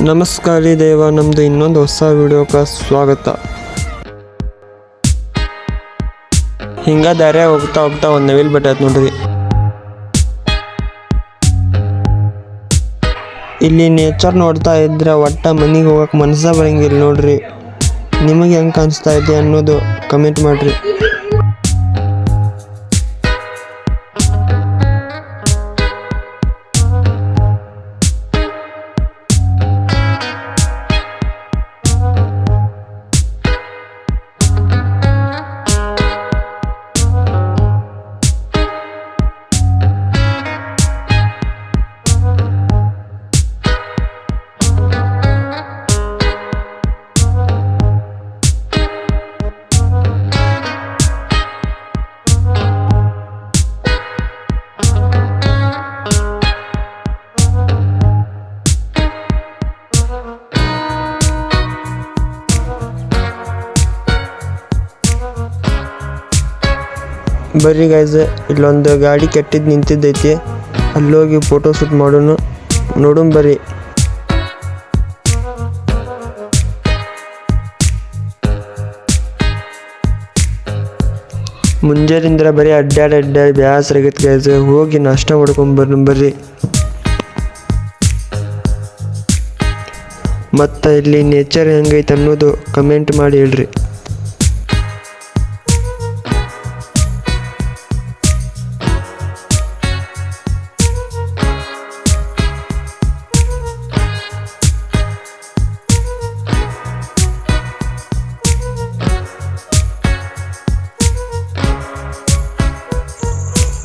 ನಮಸ್ಕಾರ ರೀ ದೇವ, ನಮ್ಮದು ಇನ್ನೊಂದು ಹೊಸ ವಿಡಿಯೋಕ್ಕೆ ಸ್ವಾಗತ. ಹಿಂಗೆ ದಾರ್ಯ ಹೋಗ್ತಾ ಹೋಗ್ತಾ ಒಂದು ನವಿಲು ಬಟ್ಟೈತೆ ನೋಡ್ರಿ. ಇಲ್ಲಿ ನೇಚರ್ ನೋಡ್ತಾ ಇದ್ರೆ ಒಟ್ಟ ಮನೆಗೆ ಹೋಗಕ್ಕೆ ಮನಸ್ಸೇ ಬರಂಗಿಲ್ಲ ನೋಡ್ರಿ. ನಿಮಗೆ ಹೆಂಗೆ ಕಾಣಿಸ್ತಾ ಇದೆ ಅನ್ನೋದು ಕಮೆಂಟ್ ಮಾಡಿರಿ. ಬರ್ರಿ ಗೈಸ್, ಇಲ್ಲೊಂದು ಗಾಡಿ ಕೆಟ್ಟಿದ್ದು ನಿಂತಿದ್ದೈತಿ. ಅಲ್ಲೋಗಿ ಫೋಟೋ ಶೂಟ್ ಮಾಡೋಣ, ನೋಡೋಣ ಬರ್ರಿ. ಮುಂಜಾನಿಂದ ಬರೀ ಅಡ್ಡಾಡಿ ಬ್ಯಾಸರ ಆಗೈತೆ ಗೈಸ್. ಹೋಗಿ ನಾಷ್ಟ ಮಾಡ್ಕೊಂಬರ್ರಿ ಬರ್ರಿ. ಮತ್ತು ಇಲ್ಲಿ ನೇಚರ್ ಹೆಂಗೈತೆ ಅನ್ನೋದು ಕಮೆಂಟ್ ಮಾಡಿ ಹೇಳ್ರಿ.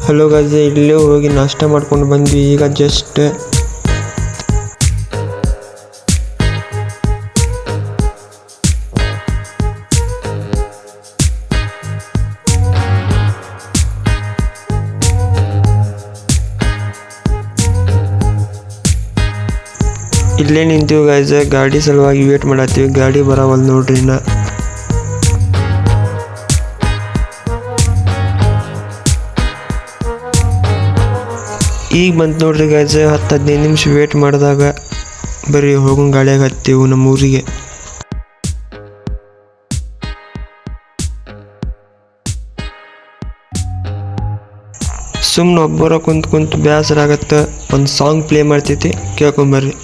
ಹಲೋ ಗೈಸ್, ಇಲ್ಲೇ ಹೋಗಿ ನಾಷ್ಟ ಮಾಡ್ಕೊಂಡು ಬಂದ್ವಿ ಈಗ ಜಸ್ಟ್. ಇಲ್ಲೇ ನಿಂತೀವಿ ಗೈಸ್, ಗಾಡಿ ಸಲುವಾಗಿ ವೇಟ್ ಮಾಡತ್ತೀವಿ. ಗಾಡಿ ಬರವಲ್ ನೋಡ್ರಿ. ಈಗ ಬಂತು ನೋಡ್ರಿ ಗೈಸ್. 10-15 ನಿಮಿಷ ವೇಟ್ ಮಾಡಿದಾಗ ಬರ್ರಿ ಹೋಗೋಣ, ಗಾಡಿಯಾಗ ಹತ್ತೀವಿ ನಮ್ಮ ಊರಿಗೆ. ಸುಮ್ಮನೆ ಒಬ್ಬರ ಕುಂತು ಬೇಸರ ಆಗತ್ತೆ. ಒಂದು ಸಾಂಗ್ ಪ್ಲೇ ಮಾಡ್ತೈತಿ, ಕೇಳ್ಕೊಂಬರ್ರಿ.